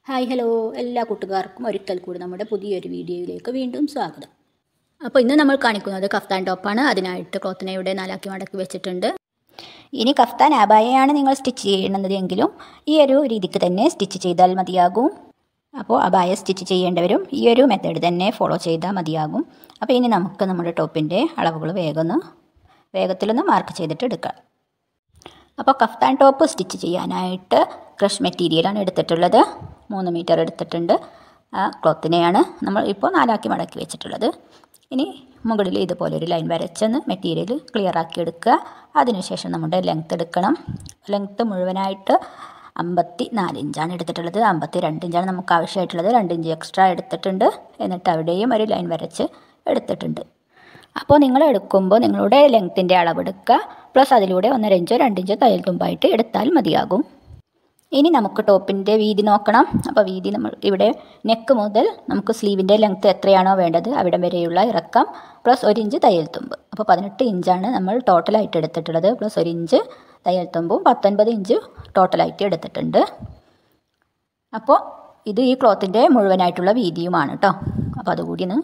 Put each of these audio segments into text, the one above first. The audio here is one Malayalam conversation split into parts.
ഹായ് ഹലോ എല്ലാ കൂട്ടുകാർക്കും ഒരിക്കൽ കൂടി നമ്മുടെ പുതിയൊരു വീഡിയോയിലേക്ക് വീണ്ടും സ്വാഗതം. അപ്പോൾ ഇന്ന് നമ്മൾ കാണിക്കുന്നത് കഫ്താൻ ടോപ്പാണ്. അതിനായിട്ട് ക്ലോത്തിനെ ഇവിടെ നാലാക്കി മടക്കി വെച്ചിട്ടുണ്ട്. ഇനി കഫ്താൻ അബായയാണ് നിങ്ങൾ സ്റ്റിച്ച് ചെയ്യണമെന്നെങ്കിലും ഈ ഒരു രീതിക്ക് തന്നെ സ്റ്റിച്ച് ചെയ്താൽ മതിയാകും. അപ്പോൾ അബായ സ്റ്റിച്ച് ചെയ്യേണ്ടവരും ഈ ഒരു മെത്തേഡ് തന്നെ ഫോളോ ചെയ്താൽ മതിയാകും. അപ്പോൾ ഇനി നമുക്ക് നമ്മുടെ ടോപ്പിൻ്റെ അളവുകൾ വേഗത്തിലൊന്ന് മാർക്ക് ചെയ്തിട്ട് എടുക്കാം. അപ്പോൾ കഫ്താൻ ടോപ്പ് സ്റ്റിച്ച് ചെയ്യാനായിട്ട് ക്രഷ് മെറ്റീരിയലാണ് എടുത്തിട്ടുള്ളത്. 3 മീറ്റർ എടുത്തിട്ടുണ്ട്. ആ ക്ലോത്തിനെയാണ് നമ്മൾ ഇപ്പോൾ നാലാക്കി മടക്കി വെച്ചിട്ടുള്ളത്. ഇനി മുകളിൽ ഇതുപോലെ ഒരു ലൈൻ വരച്ചെന്ന് മെറ്റീരിയൽ ക്ലിയർ ആക്കി എടുക്കുക. അതിനുശേഷം നമ്മുടെ ലെങ്ത്ത് എടുക്കണം. ലെങ്ത്ത് മുഴുവനായിട്ട് 54 ഇഞ്ചാണ് എടുത്തിട്ടുള്ളത്. 52 ഇഞ്ചാണ് നമുക്ക് ആവശ്യമായിട്ടുള്ളത്. 2 ഇഞ്ച് എക്സ്ട്രാ എടുത്തിട്ടുണ്ട്. എന്നിട്ട് അവിടെയും ഒരു ലൈൻ വരച്ച് എടുത്തിട്ടുണ്ട്. അപ്പോൾ നിങ്ങൾ എടുക്കുമ്പോൾ നിങ്ങളുടെ ലെങ്ത്തിൻ്റെ അളവെടുക്കുക. പ്ലസ് അതിലൂടെ 1.5 ഇഞ്ചോ 2 ഇഞ്ചോ തയ്യൽ തുമ്പായിട്ട് എടുത്താൽ മതിയാകും. ഇനി നമുക്ക് ടോപ്പിൻ്റെ വീതി നോക്കണം. അപ്പോൾ വീതി നമ്മൾ ഇവിടെ നെക്ക് മുതൽ നമുക്ക് സ്ലീവിൻ്റെ ലെങ്ത്ത് എത്രയാണോ വേണ്ടത് അവിടം വരെയുള്ള ഇറക്കം പ്ലസ് 1 ഇഞ്ച് തയ്യൽ തുമ്പ്. അപ്പോൾ 18 ഇഞ്ചാണ് നമ്മൾ ടോട്ടലായിട്ട് എടുത്തിട്ടുള്ളത്. പ്ലസ് 1 ഇഞ്ച് തയ്യൽ തുമ്പും 19 ഇഞ്ച് ടോട്ടലായിട്ട് എടുത്തിട്ടുണ്ട്. അപ്പോൾ ഇത് ഈ ക്ലോത്തിൻ്റെ മുഴുവനായിട്ടുള്ള വീതിയുമാണ് കേട്ടോ. അപ്പോൾ അതുകൂടി ഒന്ന്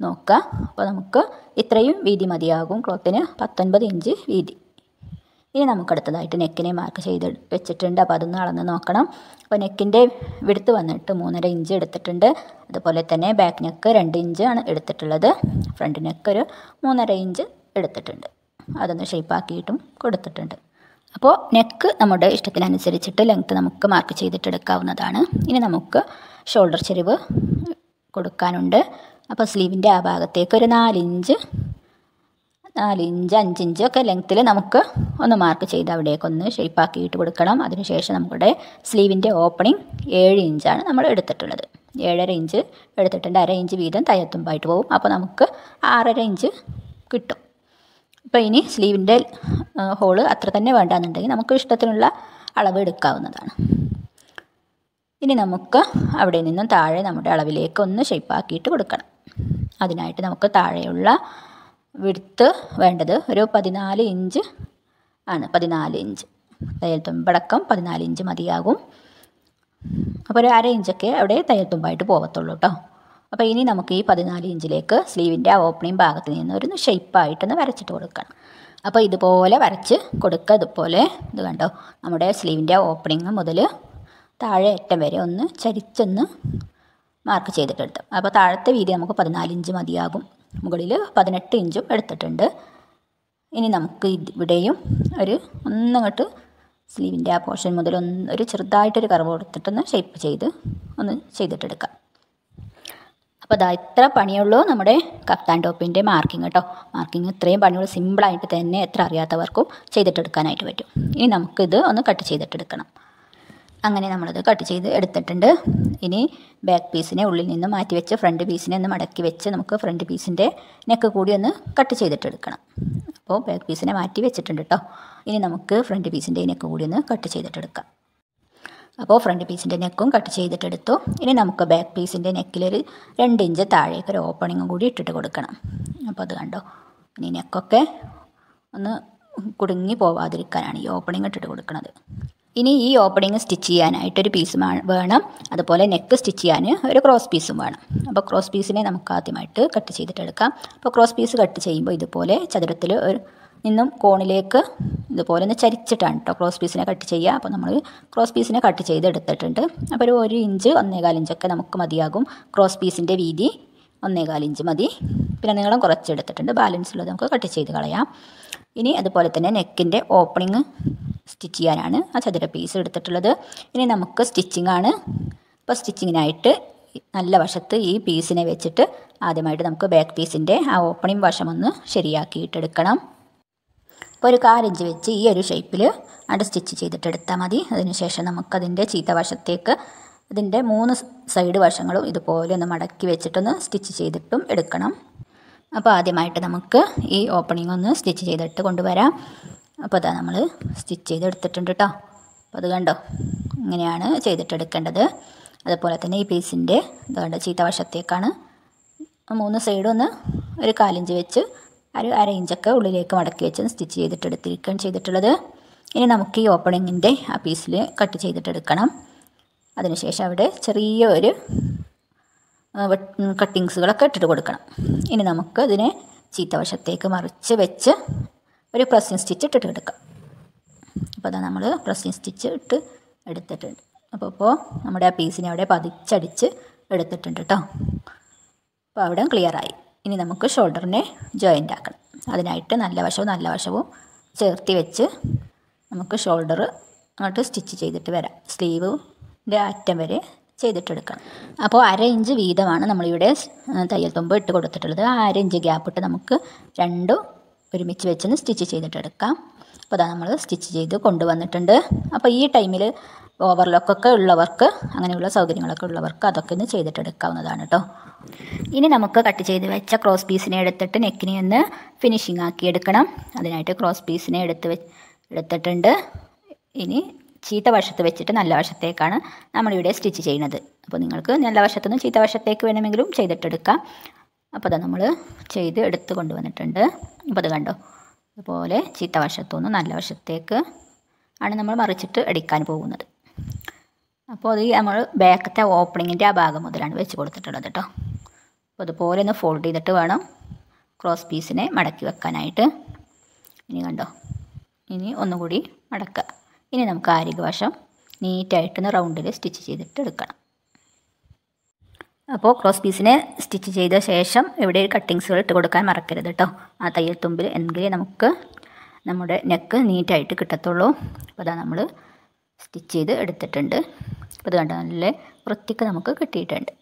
നോക്കുക. അപ്പോൾ നമുക്ക് ഇത്രയും വീതി മതിയാകും ക്ലോത്തിന്, 19 ഇഞ്ച് വീതി. ഇനി നമുക്കടുത്തതായിട്ട് നെക്കിനെ മാർക്ക് ചെയ്ത് വെച്ചിട്ടുണ്ട്. അപ്പോൾ അതൊന്ന് അളന്ന് നോക്കണം. അപ്പോൾ നെക്കിൻ്റെ വിടുത്ത് വന്നിട്ട് 3.5 ഇഞ്ച് എടുത്തിട്ടുണ്ട്. അതുപോലെ തന്നെ ബാക്ക് നെക്ക് 2 ഇഞ്ചാണ് എടുത്തിട്ടുള്ളത്. ഫ്രണ്ട് നെക്ക് ഒരു 3.5 ഇഞ്ച് എടുത്തിട്ടുണ്ട്. അതൊന്ന് ഷേപ്പാക്കിയിട്ടും കൊടുത്തിട്ടുണ്ട്. അപ്പോൾ നെക്ക് നമ്മുടെ ഇഷ്ടത്തിനനുസരിച്ചിട്ട് ലെങ്ത്ത് നമുക്ക് മാർക്ക് ചെയ്തിട്ടെടുക്കാവുന്നതാണ്. ഇനി നമുക്ക് ഷോൾഡർ ചെരിവ് കൊടുക്കാനുണ്ട്. അപ്പോൾ സ്ലീവിൻ്റെ ആ ഭാഗത്തേക്ക് ഒരു 4 ഇഞ്ച് 5 ഇഞ്ച് ഒക്കെ ലെങ്ത്തിൽ നമുക്ക് ഒന്ന് മാർക്ക് ചെയ്ത് അവിടേക്കൊന്ന് ഷേപ്പാക്കിയിട്ട് കൊടുക്കണം. അതിനുശേഷം നമ്മുടെ സ്ലീവിൻ്റെ ഓപ്പണിംഗ് 7 ഇഞ്ചാണ് നമ്മൾ എടുത്തിട്ടുള്ളത്. 7.5 ഇഞ്ച് എടുത്തിട്ടുണ്ട്. 1/2 ഇഞ്ച് വീതം തയ്യത്തുമ്പായിട്ട് പോകും. അപ്പോൾ നമുക്ക് 6.5 ഇഞ്ച് കിട്ടും. അപ്പോൾ ഇനി സ്ലീവിൻ്റെ ഹോള് അത്ര തന്നെ വേണ്ടാന്നുണ്ടെങ്കിൽ നമുക്ക് ഇഷ്ടത്തിനുള്ള അളവ് എടുക്കാവുന്നതാണ്. ഇനി നമുക്ക് അവിടെ നിന്നും താഴെ നമ്മുടെ അളവിലേക്ക് ഒന്ന് ഷേപ്പാക്കിയിട്ട് കൊടുക്കണം. അതിനായിട്ട് നമുക്ക് താഴെയുള്ള വിഡ്ത്ത് വേണ്ടത് ഒരു 14 ഇഞ്ച് ആണ്. 14 ഇഞ്ച് തയ്യൽ തുമ്പടക്കം 14 ഇഞ്ച് മതിയാകും. അപ്പോൾ ഒരു 1/2 ഇഞ്ചൊക്കെ അവിടെ തയ്യൽ തുമ്പായിട്ട് പോകത്തുള്ളൂ കേട്ടോ. അപ്പോൾ ഇനി നമുക്ക് ഈ 14 ഇഞ്ചിലേക്ക് സ്ലീവിൻ്റെ ആ ഓപ്പണിംഗ് ഭാഗത്ത് നിന്ന് ഒരു ഷേപ്പായിട്ടൊന്ന് വരച്ചിട്ട് കൊടുക്കണം. അപ്പോൾ ഇതുപോലെ വരച്ച് കൊടുക്കുക. ഇതുപോലെ ഇത് കണ്ടോ, നമ്മുടെ സ്ലീവിൻ്റെ ഓപ്പണിംഗ് മുതൽ താഴെ അറ്റം വരെ ഒന്ന് ചരിച്ചൊന്ന് മാർക്ക് ചെയ്തിട്ടെടുത്തു. അപ്പോൾ താഴത്തെ വീതി നമുക്ക് 14 ഇഞ്ച് മതിയാകും. മുകളിൽ 18 ഇഞ്ചും എടുത്തിട്ടുണ്ട്. ഇനി നമുക്ക് ഇവിടെയും ഒന്നങ്ങോട്ട് സ്ലീവിൻ്റെ ആ പോർഷൻ മുതൽ ഒരു ചെറുതായിട്ടൊരു കർവ് കൊടുത്തിട്ടൊന്ന് ഷേപ്പ് ചെയ്ത് ഒന്ന് ചെയ്തിട്ടെടുക്കാം. അപ്പോൾ അതാ ഇത്ര പണിയുള്ളൂ നമ്മുടെ കഫ്താൻ ടോപ്പിൻ്റെ മാർക്കിങ് കേട്ടോ. മാർക്കിങ് ഇത്രയും പണിയുള്ളൂ. സിമ്പിളായിട്ട് തന്നെ എത്ര അറിയാത്തവർക്കും ചെയ്തിട്ടെടുക്കാനായിട്ട് പറ്റും. ഇനി നമുക്കിത് ഒന്ന് കട്ട് ചെയ്തിട്ടെടുക്കണം. അങ്ങനെ നമ്മളത് കട്ട് ചെയ്ത് എടുത്തിട്ടുണ്ട്. ഇനി ബാക്ക് പീസിനെ ഉള്ളിൽ നിന്ന് മാറ്റി വെച്ച് ഫ്രണ്ട് പീസിനെ ഒന്ന് മടക്കി വെച്ച് നമുക്ക് ഫ്രണ്ട് പീസിൻ്റെ നെക്ക് കൂടി ഒന്ന് കട്ട് ചെയ്തിട്ടെടുക്കണം. അപ്പോൾ ബാക്ക് പീസിനെ മാറ്റി വെച്ചിട്ടുണ്ട് കേട്ടോ. ഇനി നമുക്ക് ഫ്രണ്ട് പീസിൻ്റെ നെക്ക് കൂടി ഒന്ന് കട്ട് ചെയ്തിട്ടെടുക്കാം. അപ്പോൾ ഫ്രണ്ട് പീസിൻ്റെ നെക്കും കട്ട് ചെയ്തിട്ടെടുത്തു. ഇനി നമുക്ക് ബാക്ക് പീസിൻ്റെ നെക്കിലൊരു 2 ഇഞ്ച് താഴേക്ക് ഒരു ഓപ്പണിങ്ങും കൂടി ഇട്ടിട്ട് കൊടുക്കണം. അപ്പോൾ അത് കണ്ടോ, ഇനി നെക്കൊക്കെ ഒന്ന് കുടുങ്ങി പോവാതിരിക്കാനാണ് ഈ ഓപ്പണിങ് ഇട്ടിട്ട് കൊടുക്കുന്നത്. ഇനി ഈ ഓപ്പണിങ് സ്റ്റിച്ച് ചെയ്യാനായിട്ടൊരു പീസ് വേണം. അതുപോലെ നെക്ക് സ്റ്റിച്ച് ചെയ്യാൻ ഒരു ക്രോസ് പീസും വേണം. അപ്പോൾ ക്രോസ് പീസിനെ നമുക്ക് ആദ്യമായിട്ട് കട്ട് ചെയ്തിട്ടെടുക്കാം. അപ്പോൾ ക്രോസ് പീസ് കട്ട് ചെയ്യുമ്പോൾ ഇതുപോലെ ചതുരത്തിൽ നിന്നും കോണിലേക്ക് ഇതുപോലെ ഒന്ന് ചരിച്ചിട്ടാണ് കേട്ടോ ക്രോസ് പീസിനെ കട്ട് ചെയ്യുക. അപ്പോൾ നമ്മൾ ക്രോസ് പീസിനെ കട്ട് ചെയ്തെടുത്തിട്ടുണ്ട്. അപ്പോൾ ഒരു 1 ഇഞ്ച് 1.25 ഇഞ്ചൊക്കെ നമുക്ക് മതിയാകും. ക്രോസ് പീസിൻ്റെ വീതി 1.25 ഇഞ്ച് മതി. പിന്നെ നീളം കുറച്ചെടുത്തിട്ടുണ്ട്. ബാലൻസ് ഉള്ളത് നമുക്ക് കട്ട് ചെയ്ത് കളയാം. ഇനി അതുപോലെ തന്നെ നെക്കിൻ്റെ ഓപ്പണിങ് സ്റ്റിച്ച് ചെയ്യാനാണ് ആ ചതുര പീസ് എടുത്തിട്ടുള്ളത്. ഇനി നമുക്ക് സ്റ്റിച്ചിങ് ആണ്. അപ്പോൾ സ്റ്റിച്ചിങ്ങിനായിട്ട് നല്ല വശത്ത് ഈ പീസിനെ വെച്ചിട്ട് ആദ്യമായിട്ട് നമുക്ക് ബാക്ക് പീസിൻ്റെ ആ ഓപ്പണിംഗ് വശം ഒന്ന് ശരിയാക്കിയിട്ടെടുക്കണം. അപ്പോൾ ഒരു 1/4 ഇഞ്ച് വെച്ച് ഈ ഒരു ഷേപ്പിൽ അവിടെ സ്റ്റിച്ച് ചെയ്തിട്ടെടുത്താൽ മതി. അതിനുശേഷം നമുക്കതിൻ്റെ ചീത്ത വശത്തേക്ക് ഇതിൻ്റെ 3 സൈഡ് വശങ്ങളും ഇതുപോലെ ഒന്ന് മടക്കി വെച്ചിട്ടൊന്ന് സ്റ്റിച്ച് ചെയ്തിട്ടും എടുക്കണം. അപ്പോൾ ആദ്യമായിട്ട് നമുക്ക് ഈ ഓപ്പണിംഗ് ഒന്ന് സ്റ്റിച്ച് ചെയ്തിട്ട് കൊണ്ടുവരാം. അപ്പോൾ അതാ നമ്മൾ സ്റ്റിച്ച് ചെയ്തെടുത്തിട്ടുണ്ട് കേട്ടോ. അപ്പോൾ അത് കണ്ടോ, ഇങ്ങനെയാണ് ചെയ്തിട്ടെടുക്കേണ്ടത്. അതുപോലെ തന്നെ ഈ പീസിൻ്റെ ഇതുകൊണ്ട് ചീത്ത വശത്തേക്കാണ് 3 സൈഡും ഒന്ന് ഒരു 1/4 ഇഞ്ച് വെച്ച് ഒരു 1/2 ഇഞ്ചൊക്കെ ഉള്ളിലേക്ക് മടക്കി വെച്ച് സ്റ്റിച്ച് ചെയ്തിട്ടെടുത്തിരിക്കുകയാണ് ചെയ്തിട്ടുള്ളത്. ഇനി നമുക്ക് ഈ ഓപ്പണിങ്ങിൻ്റെ ആ പീസിൽ കട്ട് ചെയ്തിട്ടെടുക്കണം. അതിനുശേഷം അവിടെ ചെറിയ ഒരു കട്ടിങ്സുകളൊക്കെ ഇട്ടിട്ട് കൊടുക്കണം. ഇനി നമുക്ക് ഇതിനെ ചീത്തവശത്തേക്ക് മറിച്ച് വെച്ച് ഒരു പ്രസ്സിങ് സ്റ്റിച്ച് ഇട്ടിട്ട് എടുക്കാം. അപ്പോൾ അതാ നമ്മൾ പ്രസ്സിങ് സ്റ്റിച്ച് ഇട്ട് എടുത്തിട്ടുണ്ട്. അപ്പോൾ നമ്മുടെ ആ പീസിനെ അവിടെ പതിച്ചടിച്ച് എടുത്തിട്ടുണ്ട് കേട്ടോ. അപ്പോൾ അവിടെ ക്ലിയറായി. ഇനി നമുക്ക് ഷോൾഡറിനെ ജോയിൻ്റ് ആക്കണം. അതിനായിട്ട് നല്ല വശവും ചേർത്തി വെച്ച് നമുക്ക് ഷോൾഡർ അങ്ങോട്ട് സ്റ്റിച്ച് ചെയ്തിട്ട് വരാം. സ്ലീവിൻ്റെ അറ്റം വരെ ചെയ്തിട്ടെടുക്കണം. അപ്പോൾ 1/2 ഇഞ്ച് വീതമാണ് നമ്മളിവിടെ തയ്യൽ തുമ്പ് ഇട്ട് കൊടുത്തിട്ടുള്ളത്. ആ 1/2 ഇഞ്ച് ഗ്യാപ്പ് ഇട്ട് നമുക്ക് രണ്ടും ഒരുമിച്ച് വെച്ചൊന്ന് സ്റ്റിച്ച് ചെയ്തിട്ടെടുക്കാം. അപ്പോൾ അതാ നമ്മൾ സ്റ്റിച്ച് ചെയ്ത് കൊണ്ടുവന്നിട്ടുണ്ട്. അപ്പോൾ ഈ ടൈമിൽ ഓവർലോക്കൊക്കെ ഉള്ളവർക്ക്, അങ്ങനെയുള്ള സൗകര്യങ്ങളൊക്കെ ഉള്ളവർക്ക് അതൊക്കെ ഒന്ന് ചെയ്തിട്ടെടുക്കാവുന്നതാണ് കേട്ടോ. ഇനി നമുക്ക് കട്ട് ചെയ്ത് വെച്ച ക്രോസ് പീസിനെ എടുത്തിട്ട് നെക്കിനെ ഒന്ന് ഫിനിഷിംഗ് ആക്കി എടുക്കണം. അതിനായിട്ട് ക്രോസ് പീസിനെ എടുത്തിട്ടുണ്ട്. ഇനി ചീത്ത വശത്ത് വെച്ചിട്ട് നല്ല വശത്തേക്കാണ് നമ്മളിവിടെ സ്റ്റിച്ച് ചെയ്യുന്നത്. അപ്പോൾ നിങ്ങൾക്ക് നല്ല വശത്തുനിന്ന് ചീത്ത വശത്തേക്ക് വേണമെങ്കിലും ചെയ്തിട്ടെടുക്കാം. അപ്പോൾ അത് നമ്മൾ ചെയ്ത് എടുത്ത് കൊണ്ടുവന്നിട്ടുണ്ട്. അപ്പോൾ അത് കണ്ടോ, അതുപോലെ ചീത്ത വശത്തുനിന്ന് നല്ല വശത്തേക്ക് ആണ് നമ്മൾ മറിച്ചിട്ട് അടിക്കാൻ പോകുന്നത്. അപ്പോൾ അത് നമ്മൾ ബാക്കത്തെ ഓപ്പണിങ്ങിൻ്റെ ആ ഭാഗം മുതലാണ് വെച്ച് കൊടുത്തിട്ടുള്ളത് കേട്ടോ. അപ്പോൾ അതുപോലെ ഒന്ന് ഫോൾഡ് ചെയ്തിട്ട് വേണം ക്രോസ് പീസിനെ മടക്കി വെക്കാനായിട്ട്. ഇനി കണ്ടോ, ഇനി ഒന്നുകൂടി മടക്കുക. ഇനി നമുക്ക് ആരിക വശം നീറ്റായിട്ടൊന്ന് റൗണ്ടിൽ സ്റ്റിച്ച് ചെയ്തിട്ട് എടുക്കണം. അപ്പോൾ ക്രോസ് പീസിനെ സ്റ്റിച്ച് ചെയ്ത ശേഷം ഇവിടെ കട്ടിങ്സുകൾ ഇട്ട് കൊടുക്കാൻ മറക്കരുത് കേട്ടോ. ആ തയ്യൽ തുമ്പിൽ എങ്കിലേ നമുക്ക് നമ്മുടെ നെക്ക് നീറ്റായിട്ട് കിട്ടത്തുള്ളൂ. അപ്പോൾ അതാ നമ്മൾ സ്റ്റിച്ച് ചെയ്ത് എടുത്തിട്ടുണ്ട്. അപ്പോൾ ഇത് കണ്ടോ, നല്ല വൃത്തിക്ക് നമുക്ക് കിട്ടിയിട്ടുണ്ട്.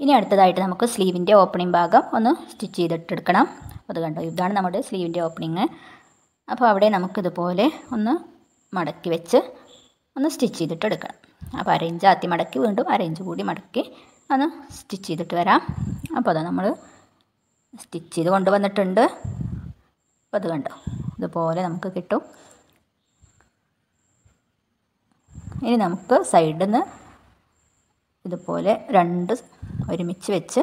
ഇനി അടുത്തതായിട്ട് നമുക്ക് സ്ലീവിൻ്റെ ഓപ്പണിംഗ് ഭാഗം ഒന്ന് സ്റ്റിച്ച് ചെയ്തിട്ടെടുക്കണം. അപ്പോൾ അത് കണ്ടോ, ഇതാണ് നമ്മുടെ സ്ലീവിൻ്റെ ഓപ്പണിങ്. അപ്പോൾ അവിടെ നമുക്കിതുപോലെ ഒന്ന് മടക്കി വെച്ച് ഒന്ന് സ്റ്റിച്ച് ചെയ്തിട്ട് എടുക്കണം. അപ്പോൾ 1/2 ഇഞ്ച് ആദ്യം മടക്കി വീണ്ടും 1/2 ഇഞ്ച് കൂടി മടക്കി ഒന്ന് സ്റ്റിച്ച് ചെയ്തിട്ട് വരാം. അപ്പോൾ അത് നമ്മൾ സ്റ്റിച്ച് ചെയ്ത് കൊണ്ടുവന്നിട്ടുണ്ട്. അപ്പോൾ അത് കണ്ടോ, ഇതുപോലെ നമുക്ക് കിട്ടും. ഇനി നമുക്ക് സൈഡിൽ നിന്ന് ഇതുപോലെ രണ്ട് ഒരുമിച്ച് വെച്ച്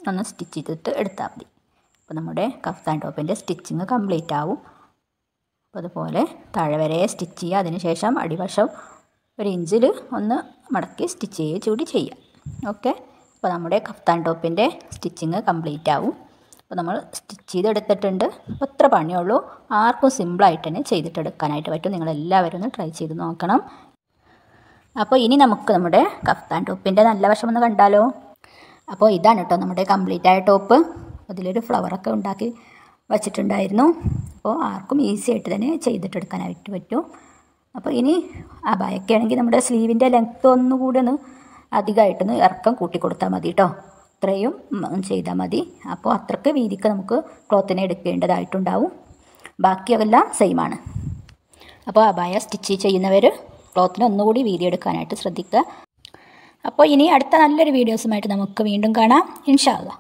ഒന്ന് സ്റ്റിച്ച് ചെയ്തിട്ട് എടുത്താൽ മതി. അപ്പോൾ നമ്മുടെ കഫ്താൻ ടോപ്പിൻ്റെ സ്റ്റിച്ചിങ് കംപ്ലീറ്റ് ആവും. അപ്പോൾ അതുപോലെ താഴെ വരെ സ്റ്റിച്ച് ചെയ്യുക. അതിനുശേഷം അടിവശം 1 ഇഞ്ചിൽ ഒന്ന് മടക്കി സ്റ്റിച്ച് ചെയ്യുക കൂടി ചെയ്യുക. ഓക്കെ, അപ്പോൾ നമ്മുടെ കഫ്താൻ ടോപ്പിൻ്റെ സ്റ്റിച്ചിങ് കംപ്ലീറ്റ് ആവും. അപ്പോൾ നമ്മൾ സ്റ്റിച്ച് ചെയ്തെടുത്തിട്ടുണ്ട്. അപ്പോൾ ഇത്ര പണിയുള്ളൂ. ആർക്കും സിമ്പിളായിട്ട് തന്നെ ചെയ്തിട്ടെടുക്കാനായിട്ട് പറ്റും. നിങ്ങളെല്ലാവരും ഒന്ന് ട്രൈ ചെയ്ത് നോക്കണം. അപ്പോൾ ഇനി നമുക്ക് നമ്മുടെ കഫ്താൻ ടോപ്പിൻ്റെ നല്ല വശം ഒന്ന് കണ്ടാലോ. അപ്പോൾ ഇതാണ് കേട്ടോ നമ്മുടെ കംപ്ലീറ്റ് ആയ ടോപ്പ്. അതിലൊരു ഫ്ലവറൊക്കെ ഉണ്ടാക്കി വച്ചിട്ടുണ്ടായിരുന്നു. അപ്പോൾ ആർക്കും ഈസി ആയിട്ട് തന്നെ ചെയ്തിട്ടെടുക്കാനായിട്ട് പറ്റും. അപ്പോൾ ഇനി അബായൊക്കെ ആണെങ്കിൽ നമ്മുടെ സ്ലീവിൻ്റെ ലെങ്ത്ത് ഒന്നുകൂടി ഒന്ന് അധികമായിട്ടൊന്ന് ഇറക്കം കൂട്ടിക്കൊടുത്താൽ മതി കേട്ടോ. ഇത്രയും ചെയ്താൽ മതി. അപ്പോൾ അത്രയ്ക്ക് വീതിക്ക് നമുക്ക് ക്ലോത്തിനെ എടുക്കേണ്ടതായിട്ടുണ്ടാവും. ബാക്കിയെല്ലാം സെയിമാണ്. അപ്പോൾ അബായ സ്റ്റിച്ച് ചെയ്യുന്നവർ ക്ലോത്തിന് ഒന്നുകൂടി വീതി എടുക്കാനായിട്ട് ശ്രദ്ധിക്കുക. അപ്പോൾ ഇനി അടുത്ത നല്ലൊരു വീഡിയോസുമായിട്ട് നമുക്ക് വീണ്ടും കാണാം. ഇൻഷാ അല്ലാഹ്.